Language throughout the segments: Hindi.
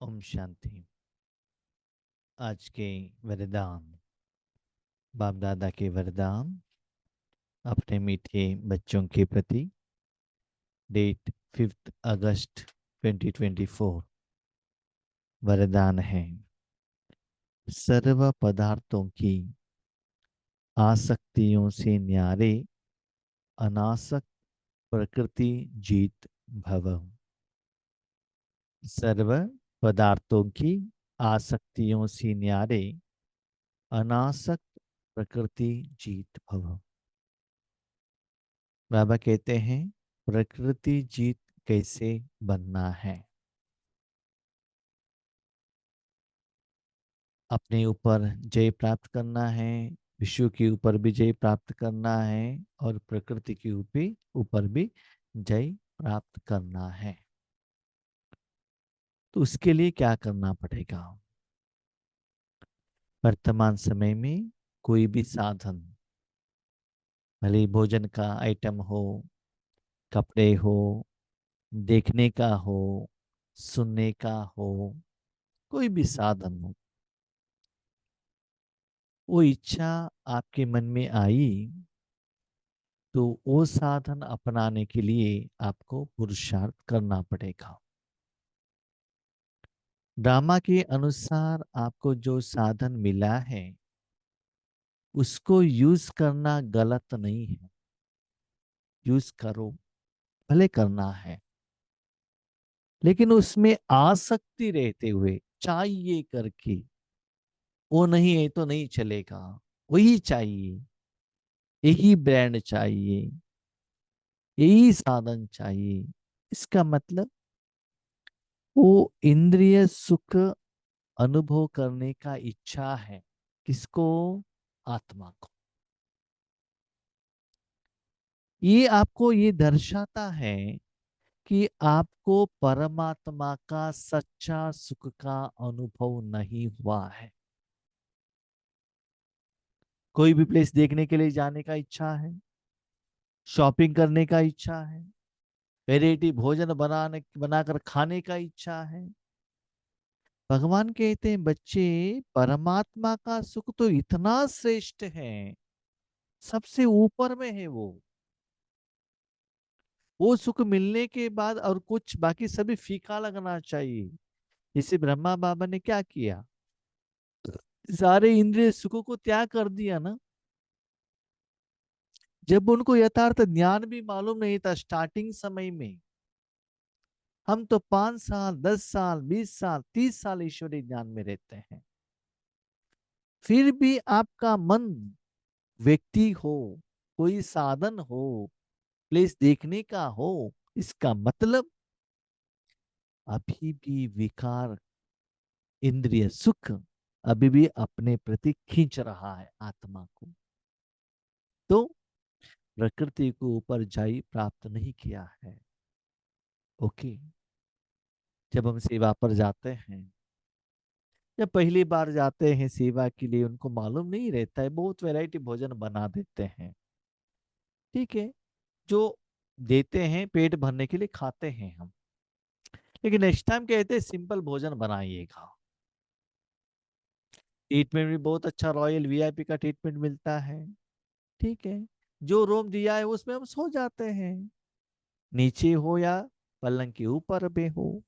ओम शांति। आज के वरदान, बाप दादा के वरदान अपने मीठे बच्चों के प्रति। डेट 5 अगस्त 2024। वरदान है, सर्व पदार्थों की आसक्तियों से न्यारे अनासक्त प्रकृति जीत भव। सर्व पदार्थों की आसक्तियों से न्यारे अनासक्त प्रकृति जीत भव। बाबा कहते हैं, प्रकृति जीत कैसे बनना है। अपने ऊपर जय प्राप्त करना है, विश्व के ऊपर भी जय प्राप्त करना है और प्रकृति के ऊपर भी जय प्राप्त करना है। तो उसके लिए क्या करना पड़ेगा। वर्तमान समय में कोई भी साधन, भले भोजन का आइटम हो, कपड़े हो, देखने का हो, सुनने का हो, कोई भी साधन हो, वो इच्छा आपके मन में आई तो वो साधन अपनाने के लिए आपको पुरुषार्थ करना पड़ेगा। ड्रामा के अनुसार आपको जो साधन मिला है उसको यूज करना गलत नहीं है, यूज करो, भले करना है, लेकिन उसमें आसक्ति रहते हुए चाहिए करके, वो नहीं है तो नहीं चलेगा, वही चाहिए, यही ब्रांड चाहिए, यही साधन चाहिए, इसका मतलब वो इंद्रिय सुख अनुभव करने का इच्छा है। किसको? आत्मा को। ये आपको ये दर्शाता है कि आपको परमात्मा का सच्चा सुख का अनुभव नहीं हुआ है। कोई भी प्लेस देखने के लिए जाने का इच्छा है, शॉपिंग करने का इच्छा है, वेराइटी भोजन बनाकर खाने का इच्छा है। भगवान कहते हैं, बच्चे, परमात्मा का सुख तो इतना श्रेष्ठ है, सबसे ऊपर में है वो सुख मिलने के बाद और कुछ बाकी सभी फीका लगना चाहिए। जैसे ब्रह्मा बाबा ने क्या किया, सारे इंद्रिय सुखों को त्याग कर दिया ना। जब उनको यथार्थ ज्ञान भी मालूम नहीं था स्टार्टिंग समय में, हम तो 5 साल 10 साल 20 साल 30 साल ईश्वरीय ज्ञान में रहते हैं, फिर भी आपका मन, व्यक्ति हो, कोई साधन हो, प्लेस देखने का हो, इसका मतलब अभी भी विकार, इंद्रिय सुख अभी भी अपने प्रति खींच रहा है आत्मा को। तो प्रकृति को ऊपर जाई प्राप्त नहीं किया है। ओके। जब हम सेवा पर जाते हैं, जब पहली बार जाते हैं सेवा के लिए, उनको मालूम नहीं रहता है, बहुत वैरायटी भोजन बना देते हैं, ठीक है, जो देते हैं पेट भरने के लिए खाते हैं हम, लेकिन नेक्स्ट टाइम कहते हैं सिंपल भोजन बनाइएगा। ट्रीटमेंट भी बहुत अच्छा, रॉयल वीआईपी का ट्रीटमेंट मिलता है, ठीक है, जो रूम दिया है उसमें हम सो जाते हैं, नीचे हो या पलंग के ऊपर में हो।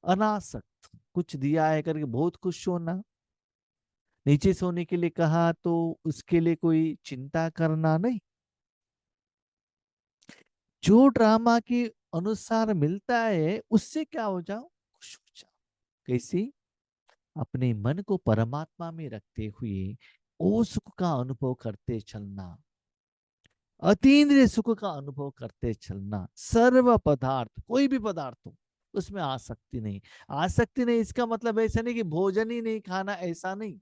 अनासक्त, कुछ दिया है करके बहुत खुश होना, नीचे सोने के लिए कहा तो उसके लिए कोई चिंता करना नहीं। जो ड्रामा के अनुसार मिलता है उससे क्या हो जाओ, खुश हो जाओ। कैसी? अपने मन को परमात्मा में रखते हुए ओ सुख का अनुभव करते चलना, अतीन्द्रिय सुख का अनुभव करते चलना। सर्व पदार्थ, कोई भी पदार्थ हो, उसमें आसक्ति नहीं। आसक्ति नहीं इसका मतलब ऐसा नहीं कि भोजन ही नहीं खाना, ऐसा नहीं।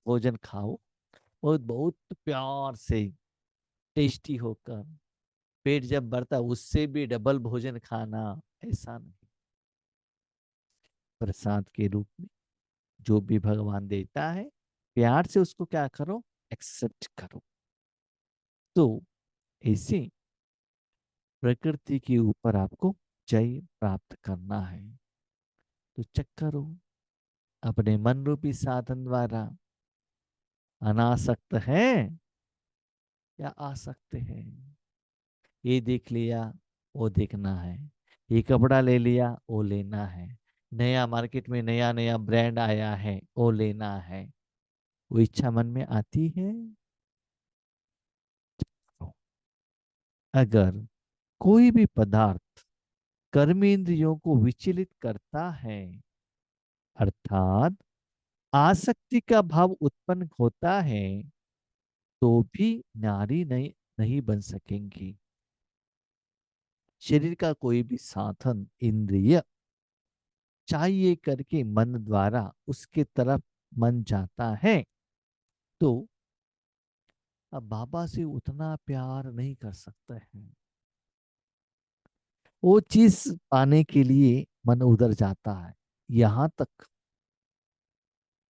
भोजन खाओ, बहुत बहुत प्यार से, टेस्टी होकर, पेट जब भरता उससे भी डबल भोजन खाना, ऐसा नहीं। प्रसाद के रूप में जो भी भगवान देता है, प्यार से उसको क्या करो, एक्सेप्ट करो। तो ऐसे प्रकृति के ऊपर आपको जय प्राप्त करना है। तो चेक करो अपने मन रूपी साधन द्वारा अनासक्त है या आसक्त है। ये देख लिया, वो देखना है। ये कपड़ा ले लिया, वो लेना है। नया मार्केट में नया नया ब्रांड आया है, वो लेना है। वो इच्छा मन में आती है। अगर कोई भी पदार्थ कर्मेंद्रियों को विचलित करता है, अर्थात आसक्ति का भाव उत्पन्न होता है, तो भी नारी नहीं बन सकेंगी। शरीर का कोई भी साधन इंद्रिय चाहिए करके मन द्वारा उसके तरफ मन जाता है, तो अब बाबा से उतना प्यार नहीं कर सकते हैं। वो चीज पाने के लिए मन उधर जाता है। यहां तक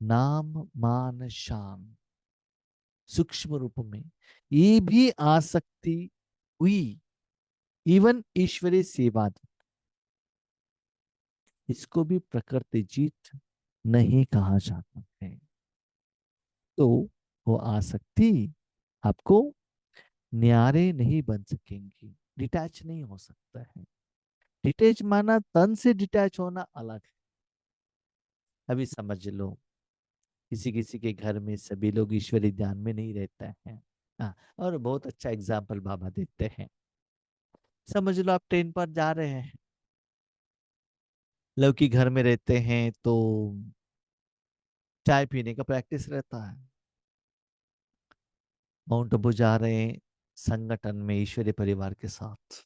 नाम मान शान सूक्ष्म रूप में ये भी आसक्ति हुई। इवन ईश्वरीय सेवा, इसको भी प्रकृति जीत नहीं कहा जाता है। तो वो आसक्ति आपको न्यारे नहीं बन सकेंगी, डिटैच नहीं हो सकता है। डिटैच माना तन से डिटैच होना अलग है। अभी समझ लो, किसी किसी के घर में सभी लोग ईश्वरी ध्यान में नहीं रहते हैं। हाँ, और बहुत अच्छा एग्जाम्पल बाबा देते हैं। समझ लो आप ट्रेन पर जा रहे हैं, लड़की घर में रहते हैं तो चाय पीने का प्रैक्टिस रहता है। माउंट आबू जा रहे हैं संगठन में ईश्वरीय परिवार के साथ,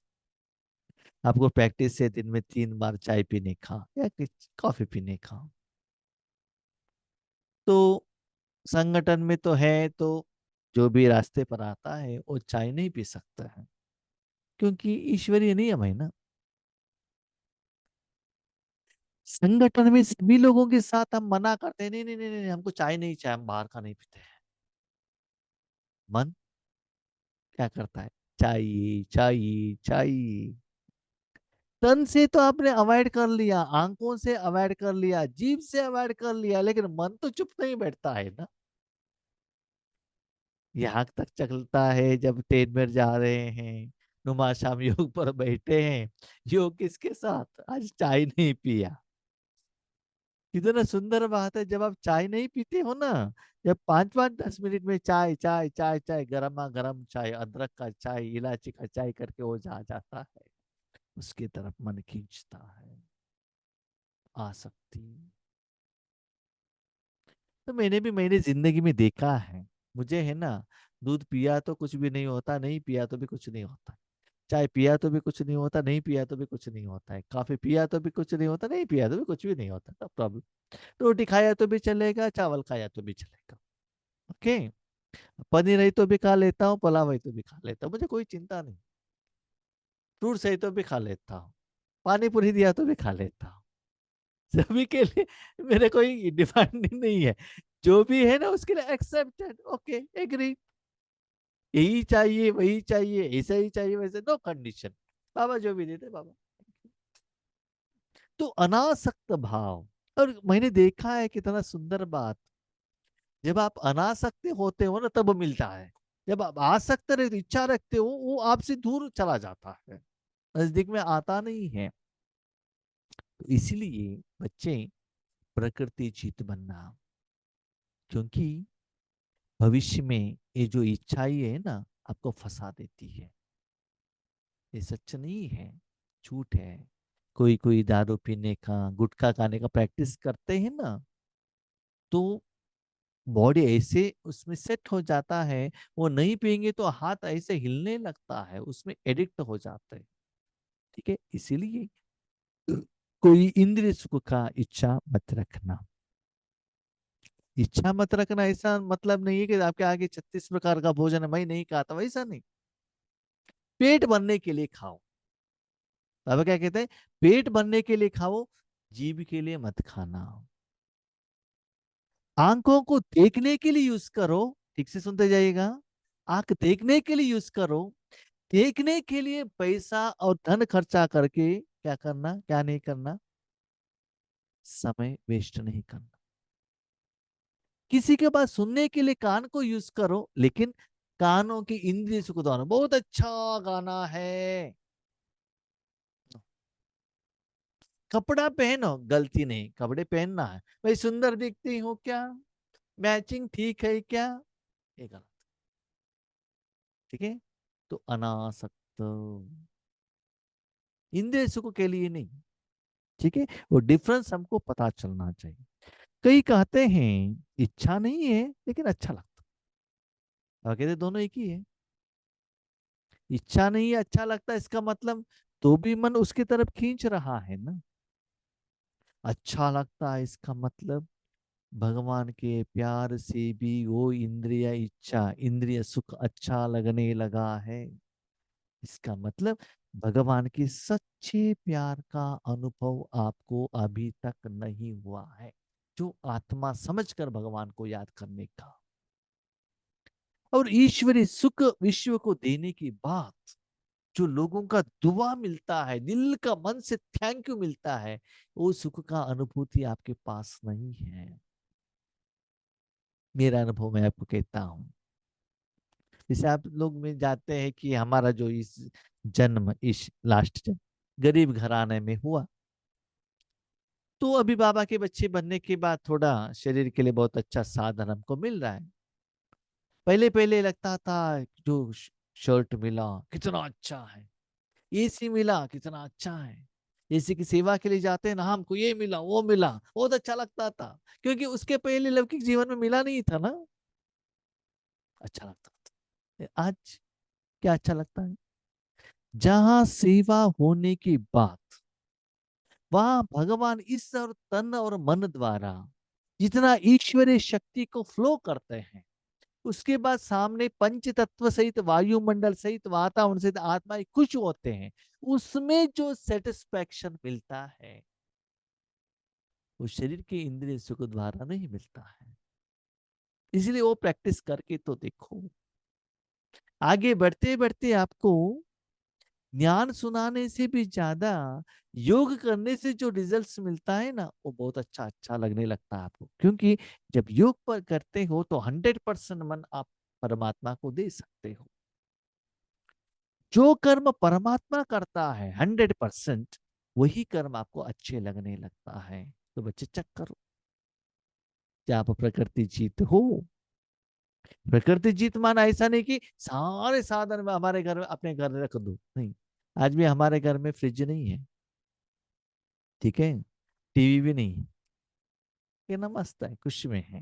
आपको प्रैक्टिस है दिन में 3 बार चाय पीने का या कॉफी पीने का। तो संगठन में तो है, तो जो भी रास्ते पर आता है वो चाय नहीं पी सकता है, क्योंकि ईश्वरीय नियम है ना। संगठन में सभी लोगों के साथ हम मना करते हैं, नहीं नहीं नहीं नहीं, हमको चाय नहीं, चाय हम बाहर का नहीं पीते हैं। मन क्या करता है? चाहिए चाहिए चाहिए। तन से तो आपने अवॉइड कर लिया, आंखों से अवॉइड कर लिया, जीभ से अवॉइड कर लिया, लेकिन मन तो चुप नहीं बैठता है ना। यहाँ तक चलता है जब ट्रेन में जा रहे हैं, नुमा शाम योग पर बैठे हैं, योग किसके साथ? आज चाय नहीं पिया। कितना सुंदर बात है, जब आप चाय नहीं पीते हो ना, जब 5 5 10 मिनट में चाय चाय चाय चाय, गर्मा गर्म चाय, अदरक का चाय, इलायची का चाय करके वो जा जाता है, उसकी तरफ मन खींचता है। आसक्ति तो मैंने जिंदगी में देखा है। मुझे है ना, दूध पिया तो कुछ भी नहीं होता, नहीं पिया तो भी कुछ नहीं होता। चाय पिया तो भी कुछ नहीं होता, नहीं पिया तो भी कुछ नहीं होता है। कॉफी पिया तो भी कुछ नहीं होता, नहीं पिया तो भी कुछ भी नहीं होता, नो प्रॉब्लम। रोटी खाया तो भी चलेगा, चावल खाया तो भी चलेगा। ओके। पनीर है तो भी खा लेता हूँ, पुलाव है तो भी खा लेता हूँ, मुझे कोई चिंता नहीं। फ्रूट्स है तो भी खा लेता हूँ, पानी पूरी दिया तो भी खा लेता हूँ। सभी के लिए मेरे कोई डिमांड नहीं है। जो भी है ना उसके लिए एक्सेप्टेड, ओके, एग्री। यही चाहिए वही चाहिए, ऐसा ही चाहिए वैसे, नो कंडीशन। बाबा जो भी देते बाबा। तो अनासक्त भाव। और मैंने देखा है कितना सुंदर बात, जब आप अनासक्त होते हो ना तब मिलता है। जब आप आसक्त रहते, इच्छा रखते हो, वो आपसे दूर चला जाता है, नजदीक में आता नहीं है। तो इसीलिए बच्चे प्रकृति चित बनना, क्योंकि भविष्य में ये जो इच्छाएं है ना, आपको फंसा देती है। ये सच नहीं है, झूठ है। कोई कोई दारू पीने का, गुटखा खाने का प्रैक्टिस करते हैं ना, तो बॉडी ऐसे उसमें सेट हो जाता है, वो नहीं पिएंगे तो हाथ ऐसे हिलने लगता है, उसमें एडिक्ट हो जाते हैं। ठीक है, इसीलिए कोई इंद्रिय सुख का इच्छा मत रखना। इच्छा मत रखना ऐसा मतलब नहीं है कि आपके आगे 36 प्रकार का भोजन है, मैं नहीं खाता, वैसा नहीं। पेट भरने के लिए खाओ। बाबा क्या कहते हैं? पेट भरने के लिए खाओ, जीभ के लिए मत खाना। आंखों को देखने के लिए यूज करो, ठीक से सुनते जाइएगा। आंख देखने के लिए यूज करो। देखने के लिए पैसा और धन खर्चा करके क्या करना, क्या नहीं करना। समय वेस्ट नहीं करना। किसी के पास सुनने के लिए कान को यूज करो, लेकिन कानों की इंद्रिय सुख दो। बहुत अच्छा गाना है, कपड़ा पहनो, गलती नहीं, कपड़े पहनना है भाई, सुंदर दिखती हूँ क्या, मैचिंग ठीक है क्या, ये गलत। ठीक है, तो अनासक्त, इंद्रिय सुख के लिए नहीं। ठीक है, वो डिफरेंस हमको पता चलना चाहिए। कई कहते हैं इच्छा नहीं है लेकिन अच्छा लगता, और कहते दोनों एक ही है। इच्छा नहीं है अच्छा लगता, इसका मतलब तो भी मन उसकी तरफ खींच रहा है ना। अच्छा लगता है इसका मतलब भगवान के प्यार से भी वो इंद्रिय इच्छा, इंद्रिय सुख अच्छा लगने लगा है। इसका मतलब भगवान के सच्चे प्यार का अनुभव आपको अभी तक नहीं हुआ है, जो आत्मा समझकर भगवान को याद करने का। और ईश्वरीय सुख विश्व को देने की बात, जो लोगों का दुआ मिलता है, दिल का मन से थैंक यू मिलता है, वो सुख का अनुभूति आपके पास नहीं है। मेरा अनुभव मैं आपको कहता हूं। जैसे आप लोग में जाते हैं कि हमारा जो इस जन्म, इस लास्ट जन्म गरीब घराने में हुआ, तो अभी बाबा के बच्चे बनने के बाद थोड़ा शरीर के लिए बहुत अच्छा साधन हमको मिल रहा है। पहले पहले लगता था जो शर्ट मिला कितना अच्छा है, एसी मिला कितना अच्छा है, एसी की सेवा के लिए जाते हैं ना, हमको ये मिला वो मिला, बहुत अच्छा लगता था, क्योंकि उसके पहले लौकिक जीवन में मिला नहीं था ना, अच्छा लगता था। आज क्या अच्छा लगता है, जहां सेवा होने की बात, वहां भगवान इस और तन और मन द्वारा जितना ईश्वरीय शक्ति को फ्लो करते हैं, उसके बाद सामने पंच तत्व सहित वायुमंडल सहित वातावरण सहित आत्मा खुश होते हैं, उसमें जो सेटिस्फैक्शन मिलता है वो शरीर के इंद्रिय सुख द्वारा नहीं मिलता है। इसलिए वो प्रैक्टिस करके तो देखो, आगे बढ़ते बढ़ते आपको ज्ञान सुनाने से भी ज्यादा योग करने से जो रिजल्ट्स मिलता है ना, वो बहुत अच्छा अच्छा लगने लगता है आपको, क्योंकि जब योग पर करते हो तो 100% मन आप परमात्मा को दे सकते हो। जो कर्म परमात्मा करता है 100%, वही कर्म आपको अच्छे लगने लगता है। तो बच्चे चेक करो, क्या आप प्रकृति जीत हो। प्रकृति जीत माना ऐसा नहीं कि सारे साधन में हमारे घर में अपने घर में रख दो, नहीं। आज भी हमारे घर में फ्रिज नहीं है, ठीक है, टीवी भी नहीं है, ये ना मस्त है, खुश में है।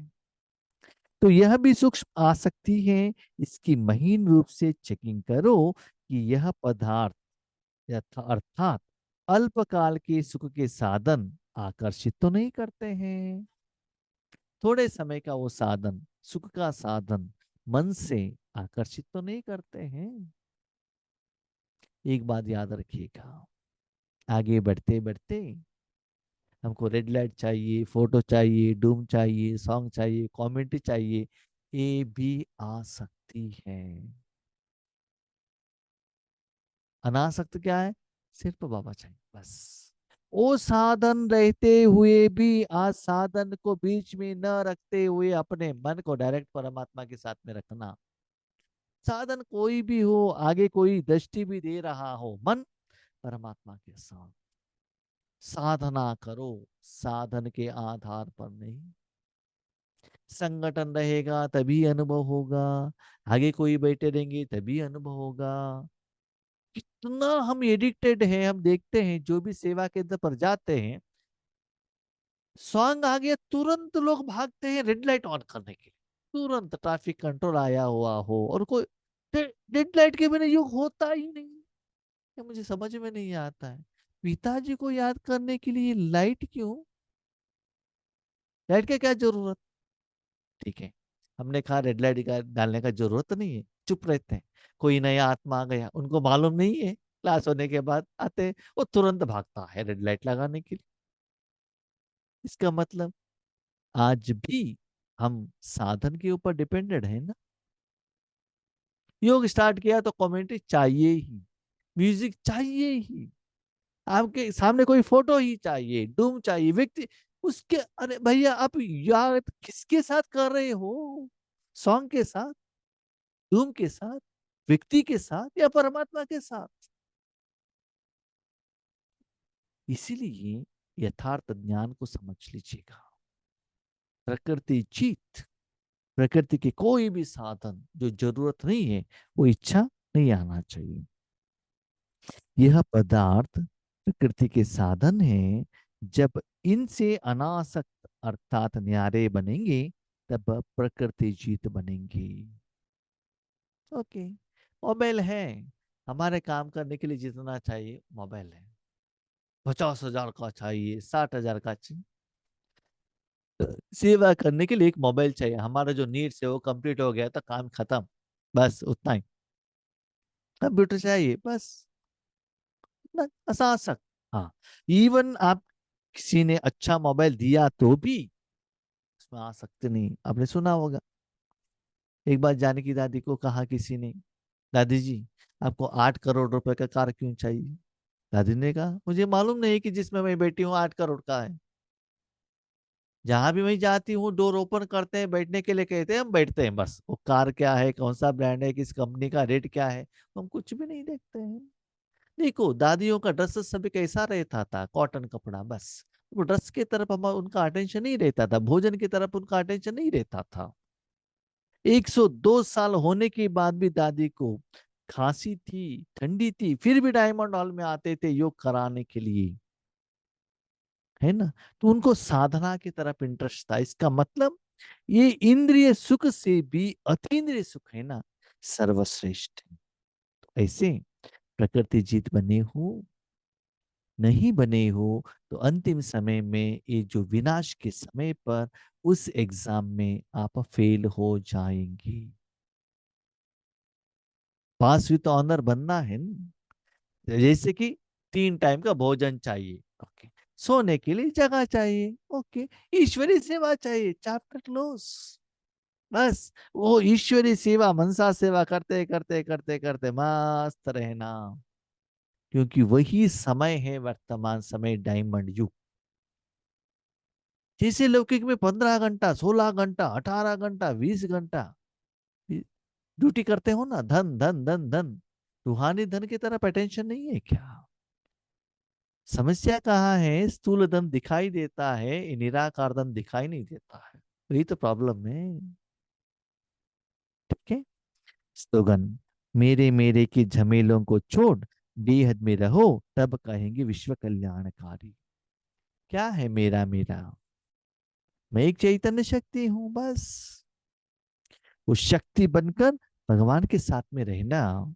तो यह भी सूक्ष्म आसक्ति है, इसकी महीन रूप से चेकिंग करो कि यह पदार्थ अर्थात अल्पकाल के सुख के साधन आकर्षित तो नहीं करते हैं। थोड़े समय का वो साधन, सुख का साधन मन से आकर्षित तो नहीं करते हैं। एक बात याद रखिएगा, आगे बढ़ते बढ़ते हमको रेड लाइट चाहिए, फोटो चाहिए, डूम चाहिए, सॉन्ग चाहिए, कमेंट्री चाहिए, ये भी आ सकती है। अनासक्त क्या है, सिर्फ बाबा चाहिए बस। वो साधन रहते हुए भी आज साधन को बीच में न रखते हुए अपने मन को डायरेक्ट परमात्मा के साथ में रखना। साधन कोई भी हो, आगे कोई दृष्टि भी दे रहा हो, मन परमात्मा के साथ साधना करो, साधन के आधार पर नहीं। संगठन रहेगा तभी अनुभव होगा, आगे कोई बैठे रहेंगे तभी अनुभव होगा। कितना हम एडिक्टेड हैं, हम देखते हैं जो भी सेवा केंद्र पर जाते हैं, सॉन्ग आ गया तुरंत लोग भागते हैं रेड लाइट ऑन करने के लिए, तुरंत ट्रैफिक कंट्रोल आया हुआ हो और कोई रेड लाइट के बिना योग होता ही नहीं। ये मुझे समझ में नहीं आता है, पिताजी को याद करने के लिए लाइट क्यों, लाइट का क्या जरूरत। ठीक है, हमने कहा रेड लाइट का डालने का जरूरत नहीं है, चुप रहते हैं। कोई नया आत्मा आ गया, उनको मालूम नहीं है, क्लास होने के बाद आते हैं, वो तुरंत भागता है रेड लाइट लगाने के लिए। इसका मतलब आज भी हम साधन के ऊपर डिपेंडेंट है ना। योग स्टार्ट किया तो कमेंट्री चाहिए ही, म्यूजिक चाहिए ही, आपके सामने कोई फोटो ही चाहिए, डूम चाहिए, व्यक्ति, उसके, अरे भैया आप याद किसके साथ कर रहे हो? सॉन्ग के साथ, धूम के साथ, व्यक्ति के साथ, या परमात्मा के साथ? इसीलिए यथार्थ ज्ञान को समझ लीजिएगा। प्रकृति जीत, प्रकृति के कोई भी साधन जो जरूरत नहीं है, वो इच्छा नहीं आना चाहिए। यह पदार्थ प्रकृति के साधन है। जब इनसे अनासक्त अर्थात न्यारे बनेंगे, तब प्रकृति जीत बनेंगी। ओके, मोबाइल है, हमारे काम करने के लिए जितना चाहिए मोबाइल है। 50,000 का चाहिए, 60,000 का चाहिए, सेवा करने के लिए एक मोबाइल चाहिए। हमारा जो नीड्स है वो कंप्लीट हो गया तो काम खत्म, बस उतना ही। कंप्यूटर चाहिए बस, इतना आसान सा। हाँ, इवन आप किसी ने अच्छा मोबाइल दिया तो भी उसमें आ सकते नहीं। आपने सुना होगा, एक बार जानकी दादी को कहा किसी ने, दादी जी आपको 8 करोड़ रुपए का कार क्यों चाहिए? दादी ने कहा मुझे मालूम नहीं कि जिसमें मैं बैठी हूँ 8 करोड़ का है। जहां भी मैं जाती हूँ डोर ओपन करते हैं, बैठने के लिए कहते हैं, हम बैठते हैं बस। वो कार क्या है, कौन सा ब्रांड है, किस कंपनी का, रेट क्या है, हम कुछ भी नहीं देखते हैं। देखो दादियों का ड्रेस सभी कैसा रहता था, कॉटन कपड़ा बस। वो ड्रेस की तरफ हम उनका अटेंशन नहीं रहता था, भोजन की तरफ उनका अटेंशन नहीं रहता था। 102 साल होने के बाद भी दादी को खांसी थी, ठंडी थी, फिर भी डायमंड हॉल में आते थे योग कराने के लिए, है ना। तो उनको साधना की तरफ इंटरेस्ट था। इसका मतलब ये इंद्रिय सुख से भी अतीन्द्रिय सुख है ना, सर्वश्रेष्ठ है। तो ऐसे प्रकृति जीत बने हो, नहीं बने हो, तो अंतिम समय में ये जो विनाश के समय पर उस एग्जाम में आप फेल हो जाएंगे। पास भी तो ऑनर बनना है ना। जैसे कि 3 टाइम का भोजन चाहिए, ओके, सोने के लिए जगह चाहिए, ओके, ईश्वरीय सेवा चाहिए, चैप्टर क्लोज। बस वो ईश्वरीय सेवा, मनसा सेवा करते करते करते करते मस्त रहना, क्योंकि वही समय है वर्तमान समय, डायमंड युग। जैसे लौकिक में 15 घंटा, 16 घंटा, 18 घंटा, 20 घंटा ड्यूटी करते हो ना, धन धन धन धन, रूहानी धन की तरफ अटेंशन नहीं है क्या? समस्या कहाँ है? स्थूल धन दिखाई देता है, ये निराकार धन दिखाई नहीं देता है, यही तो प्रॉब्लम है। ठीक है, स्लोगन, मेरे मेरे के झमेलों को छोड़ बेहद में रहो, तब कहेंगे विश्व कल्याणकारी। क्या है मेरा मेरा? मैं एक चैतन्य शक्ति हूं बस। वो शक्ति बनकर भगवान के साथ में रहना,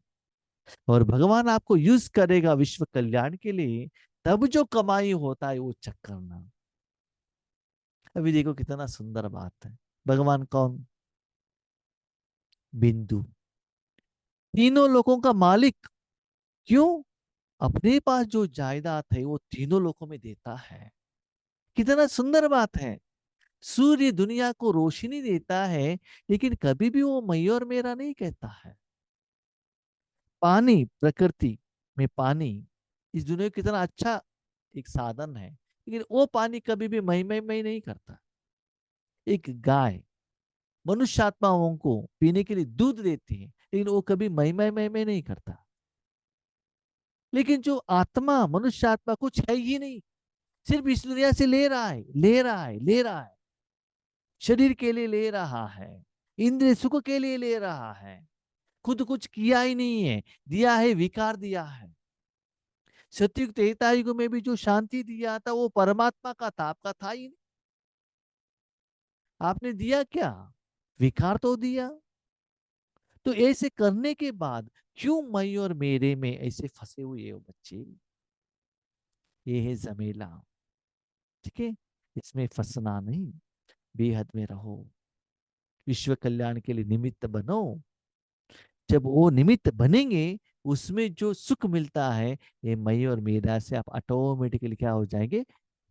और भगवान आपको यूज करेगा विश्व कल्याण के लिए, तब जो कमाई होता है वो चेक करना। अभी देखो कितना सुंदर बात है। भगवान कौन? बिंदु, तीनों लोगों का मालिक। क्यों? अपने पास जो जायदाद है वो तीनों लोगों में देता है। कितना सुंदर बात है। सूर्य दुनिया को रोशनी देता है, लेकिन कभी भी वो मैं और मेरा नहीं कहता है। पानी, प्रकृति में पानी इस दुनिया में कितना अच्छा एक साधन है, लेकिन वो पानी कभी भी मैं नहीं करता। एक गाय मनुष्यात्माओं को पीने के लिए दूध देती है, लेकिन वो कभी मैं नहीं करता। लेकिन जो आत्मा, मनुष्य आत्मा कुछ है ही नहीं, सिर्फ इस दुनिया से ले रहा है, ले रहा है, ले रहा है। शरीर के लिए ले रहा है, इंद्रिय सुख के लिए ले रहा है, खुद कुछ किया ही नहीं है, दिया है विकार दिया है। सतयुग त्रेता युग में भी जो शांति दिया था वो परमात्मा का था, आपका था ही नहीं। आपने दिया क्या? विकार तो दिया। तो ऐसे करने के बाद क्यों मैं और मेरे में ऐसे फंसे हुए हो बच्चे? ये है झमेला। ठीक है, इसमें फंसना नहीं, बेहद में रहो, विश्व कल्याण के लिए निमित्त बनो। जब वो निमित्त बनेंगे, उसमें जो सुख मिलता है, ये मैं और मेरा से आप ऑटोमेटिकली क्या हो जाएंगे?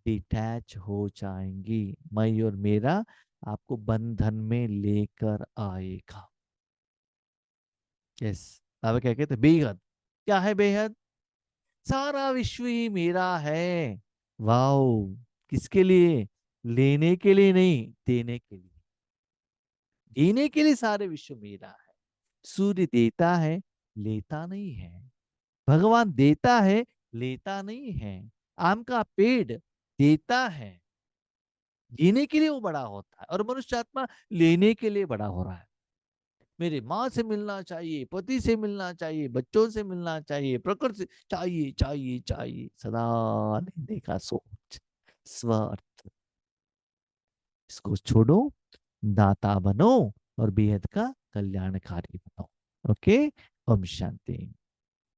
डिटैच हो जाएंगी। मैं और मेरा आपको बंधन में लेकर आएगा। यस, बाबा क्या कहते? बेहद। क्या है बेहद? सारा विश्व ही मेरा है। वाओ, किसके लिए? लेने के लिए नहीं, देने के लिए। देने के लिए सारे विश्व मेरा है। सूर्य देता है, लेता नहीं है। भगवान देता है, लेता नहीं है। आम का पेड़ देता है, देने के लिए वो बड़ा होता है, और मनुष्य आत्मा लेने के लिए बड़ा हो रहा है। मेरे माँ से मिलना चाहिए, पति से मिलना चाहिए, बच्चों से मिलना चाहिए, प्रकृति से चाहिए चाहिए चाहिए, सदा लेने का सोच, स्वार्थ। इसको छोड़ो, दाता बनो और बेहद का कल्याणकारी बनो। ओके। ओम शांति।